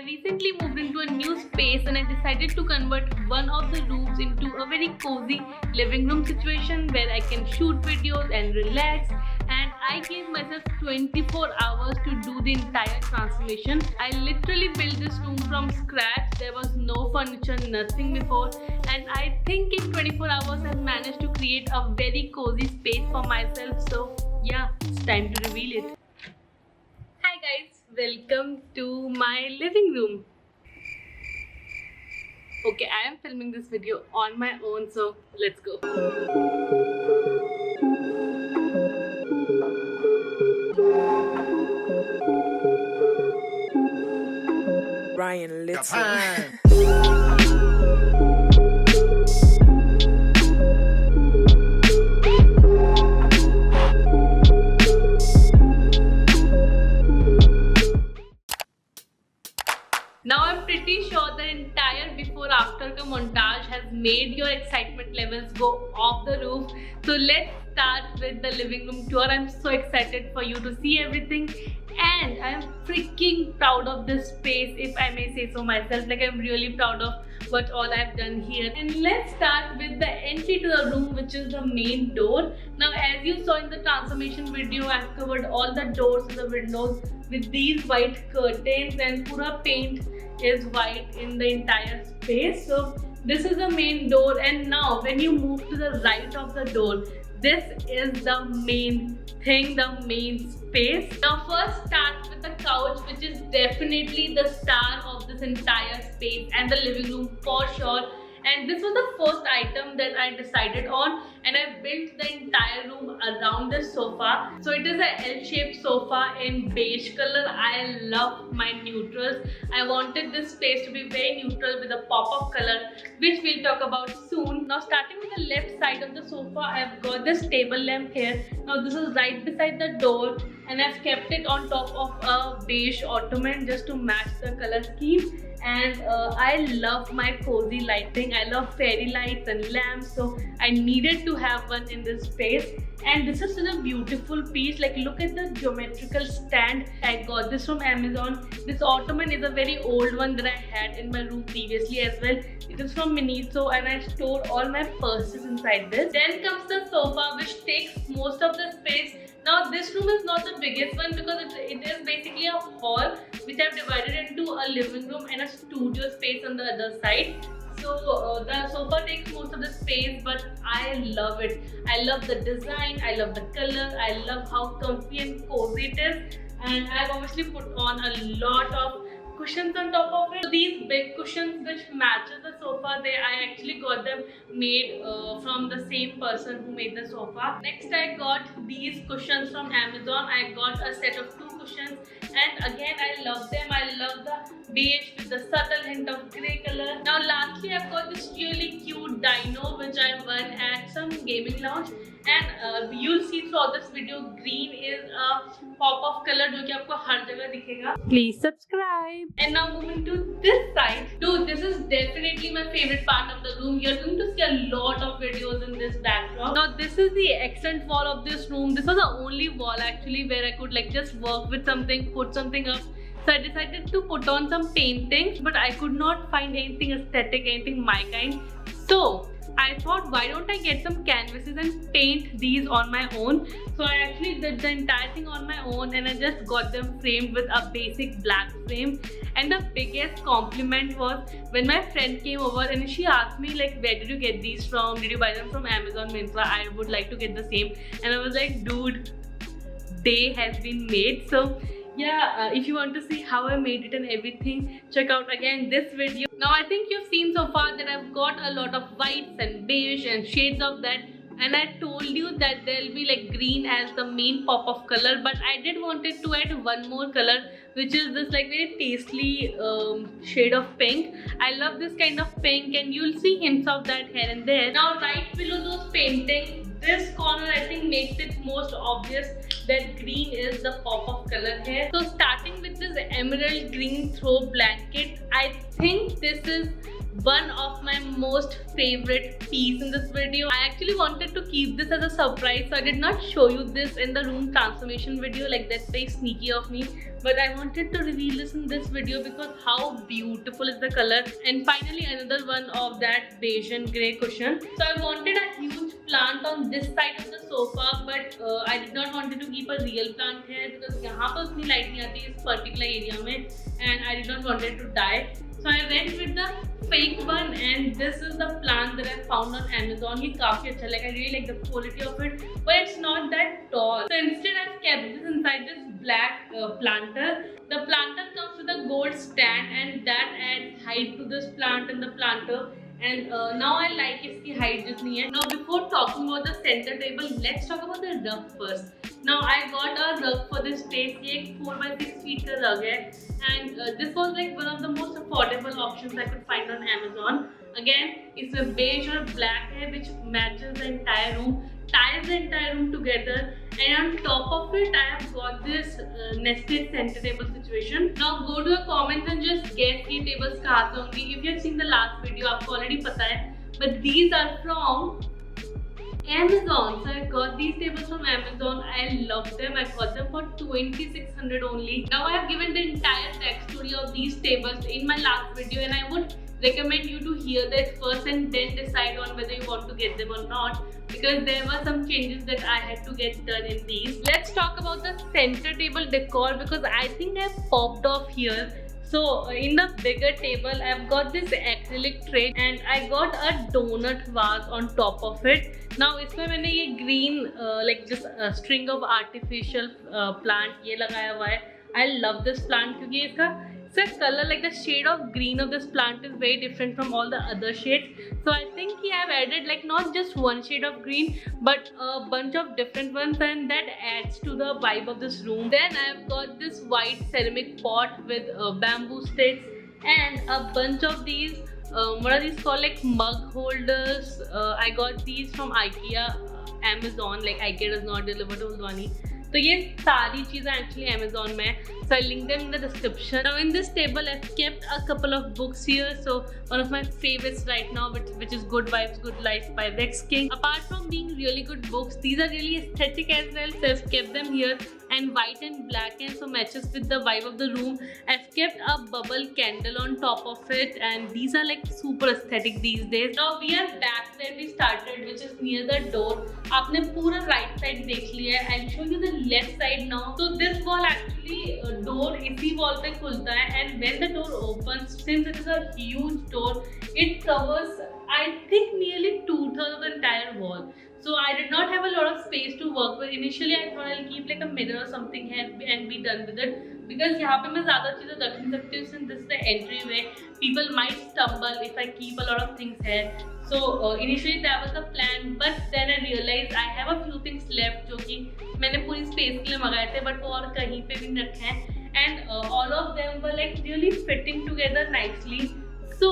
recently moved into a new space and I decided to convert one of the rooms into a very cozy living room situation where I can shoot videos and relax, and I gave myself 24 hours to do the entire transformation. I literally built this room from scratch. There was no furniture, nothing before, and I think in 24 hours I've managed to create a very cozy space for myself. So yeah, it's time to reveal it. Hi guys, welcome to my living room. Okay, I am filming this video on my own, so let's go. Ryan Little. Now I'm pretty sure the entire before after ka montage has made your excitement levels go off the roof. So let's start with the living room tour. I'm so excited for you to see everything, and I'm freaking proud of this space, if I may say so myself. Like, I'm really proud of what all I've done here. And let's start with the entry to the room, which is the main door. Now, as you saw in the transformation video, I've covered all the doors and the windows with these white curtains, and pura paint is white in the entire space. So this is the main door, and now when you move to the right of the door, this is the main thing, the main space. Now first start with the couch, which is definitely the star of this entire space and the living room for sure. And this was the first item that I decided on, and I built the entire room around this sofa. So it is a L-shaped sofa in beige color. I love my neutrals. I wanted this space to be very neutral with a pop of color, which we'll talk about soon. Now starting with the left side of the sofa, I've got this table lamp here. Now this is right beside the door, and I've kept it on top of a beige Ottoman just to match the color scheme. And I love my cozy lighting. I love fairy lights and lamps, so I needed to have one in this space. And this is such a beautiful piece. Like, look at the geometrical stand. I got this from Amazon. This Ottoman is a very old one that I had in my room previously as well. It is from Miniso, and I store all my purses inside this. Then comes the sofa, which takes most of the space. Now this room is not the biggest one because it is basically a hall which I've divided into a living room and a studio space on the other side. So the sofa takes most of the space, but I love it. I love the design, I love the color, I love how comfy and cozy it is. And I've obviously put on a lot of cushions on top of it. So these big cushions which matches the sofa, I actually got them made from the same person who made the sofa. Next, I got these cushions from Amazon. I got a set of 2 cushions, and again I love them. I love the beige with the subtle hint of grey color. Now lastly, I've got this really cute dino which I won at some gaming lounge, and you'll see throughout this video, green is a pop of color जो कि आपको हर जगह दिखेगा. Please subscribe. And now moving to this side. Dude, this is definitely my favorite part of the room. You're going to see a lot of videos in this backdrop. Now this is the accent wall of this room. This was the only wall actually where I could like just work with something, put something up. So I decided to put on some paintings, but I could not find anything aesthetic, anything my kind. So I thought, why don't I get some canvases and paint these on my own? So I actually did the entire thing on my own, and I just got them framed with a basic black frame. And the biggest compliment was when my friend came over and she asked me like, where did you get these from? Did you buy them from Amazon, Myntra? I would like to get the same. And I was like, dude, they has been made. So yeah, if you want to see how I made it and everything, check out again this video. Now I think you've seen so far that I've got a lot of whites and beige and shades of that, and I told you that there'll be like green as the main pop of color, but I did wanted to add one more color, which is this like very tastely shade of pink. I love this kind of pink, and you'll see hints of that here and there. Now right below those paintings, this corner I think makes it most obvious that green is the pop of color here. So starting with this emerald green throw blanket, I think this is one of my most favorite piece in this video. I actually wanted to keep this as a surprise, so I did not show you this in the room transformation video. Like, that's very sneaky of me, but I wanted to reveal this in this video because how beautiful is the color. And finally another one of that beige and grey cushion. So I wanted a huge plant on this side of the sofa, but I did not wanted to keep a real plant here because यहाँ पर उतनी light नहीं आती इस particular area में, and I did not wanted to die. So I went with the fake one, and this is the plant that I found on Amazon. ये काफी अच्छा, like I really like the quality of it, but it's not that tall. So instead I've kept this inside this black planter. The planter comes with a gold stand, and that adds height to this plant and the planter. And now I like इसकी height जितनी है. Now before talking about the center table, let's talk about the rug first. Now I got a rug for this space. ये एक 4x6 feet का rug है, and this was like one of the most affordable options I could find on Amazon. Again, it's a beige or black है, which matches the entire room, ties the entire room together, and on top of it I have got this nested center table situation. Now go to the comments and just guess ये tables कहाँ से होंगी. If you have seen the last video, आपको already पता है, but these are from Amazon. So I got these tables from Amazon. I love them. I got them for 2600 only. Now I have given the entire backstory of these tables in my last video, and I would recommend you to hear that first and then decide on whether you want to get them or not, because there were some changes that I had to get done in these. Let's talk about the center table decor, because I think I've popped off here. So in the bigger table I've got this acrylic tray, and I got a donut vase on top of it. Now इसमें मैंने ये green like this string of artificial plant ये लगाया हुआ है. I love this plant क्योंकि इसका color, like the shade of green of this plant is very different from all the other shades. So I think I have added like not just one shade of green, but a bunch of different ones, and that adds to the vibe of this room. Then I have got this white ceramic pot with bamboo sticks and a bunch of these what are these called, like mug holders. I got these from IKEA, Amazon. Like IKEA does not deliver to Uldwani. तो ये सारी चीज़ें actually Amazon में है. So I'll link them in the description. Now in this table I've kept a couple of books here. So one of my favorites right now, which is Good Vibes, Good Life by Rex King. Apart from being really good books, these are really aesthetic as well. So I've kept them here, and white and black, and so matches with the vibe of the room. I've kept a bubble candle on top of it, and these are like super aesthetic these days. Now we are back where we started, which is near the door. आपने पूरा right side देख लिया है. I'll show you the left side now. So this wall actually door इसी wall पे खुलता है, and when the door opens, since it is a huge door, it covers I think nearly 2/3 of the entire wall. So I did not have a lot of space to work with. Initially I thought I'll keep like a mirror or something here and be done with it, because यहाँ पे मैं ज़्यादा चीज़ें रख नहीं सकती हूँ. Since this is the entryway, people might stumble if I keep a lot of things here. So initially that was the plan, but then I realized I have a few things left जो कि मैंने पूरी space के लिए मंगाए थे, but वो और कहीं पे भी नहीं रखे हैं, and all of them were like really fitting together nicely. So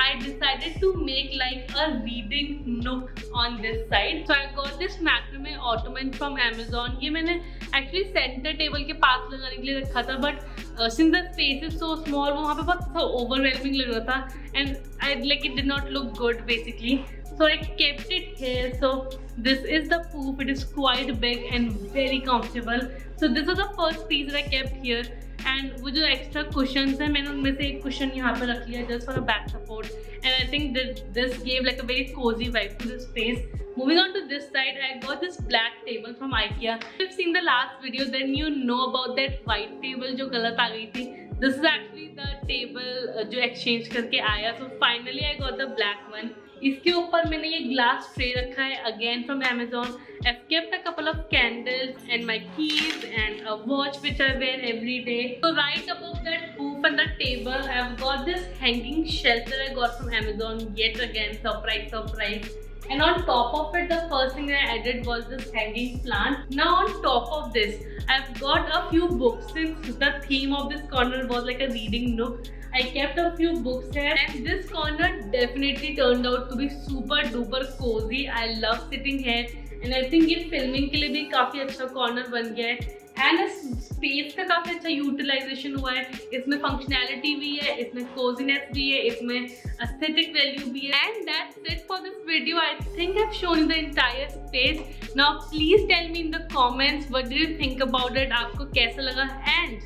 I decided to make like a reading nook on this side. So I got this macrame Ottoman from Amazon. ये मैंने actually center table के पास लगाने के लिए रखा था, but since the space is so small, वो वहाँ पे बहुत overwhelming लग रहा था, and it did not look good basically. So I kept it here. So this is the poof. It is quite big and very comfortable. So this was the first piece that I kept here. And वो जो extra cushions हैं, मैंने उनमें से एक cushion यहाँ पे रख लिया just for a back support. And I think this gave like a very cozy vibe to this space. Moving on to this side, I got this black table from IKEA. If you've seen the last video, then you know about that white table जो गलत आ गई थी. This is actually the table जो exchange करके आया. So finally I got the black one. इसके ऊपर मैंने ये glass tray रखा है again from Amazon. I've kept a couple of candles and my keys and a watch which I wear every day. So right above that poof and the table, I've got this hanging shelf that I got from Amazon. Yet again, surprise. And on top of it, the first thing that I added was this hanging plant. Now on top of this, I've got a few books. Since the theme of this corner was like a reading nook, I kept a few books here, and this corner definitely turned out to be super duper cozy. I love sitting here, and I think ये filming के लिए भी काफी अच्छा corner बन गया है. And space का काफी अच्छा यूटिलाइजेशन हुआ है. इसमें फंक्शनैलिटी भी है, इसमें कोजीनेस भी है, इसमें एस्थेटिक वैल्यू भी है. And that's it for this video. I think I have shown the entire space. Now please tell me in the comments what do you think about it. आपको कैसा लगा? And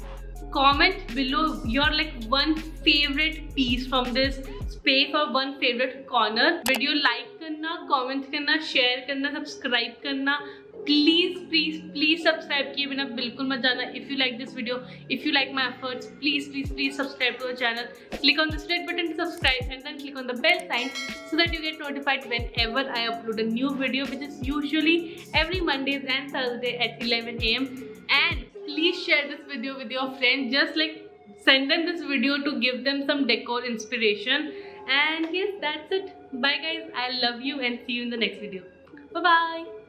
comment below your like one favorite piece from this space or one favorite corner. Video like करना, comment करना, share करना, subscribe करना. Please subscribe किए बिना बिल्कुल मत जाना. If you like this video, if you like my efforts, please subscribe to the channel. Click on this red button to subscribe and then click on the bell sign so that you get notified whenever I upload a new video, which is usually every Mondays and Thursday at 11 AM. And please share this video with your friends. Just like send them this video to give them some decor inspiration. And yes, that's it. Bye guys. I love you and see you in the next video. Bye bye.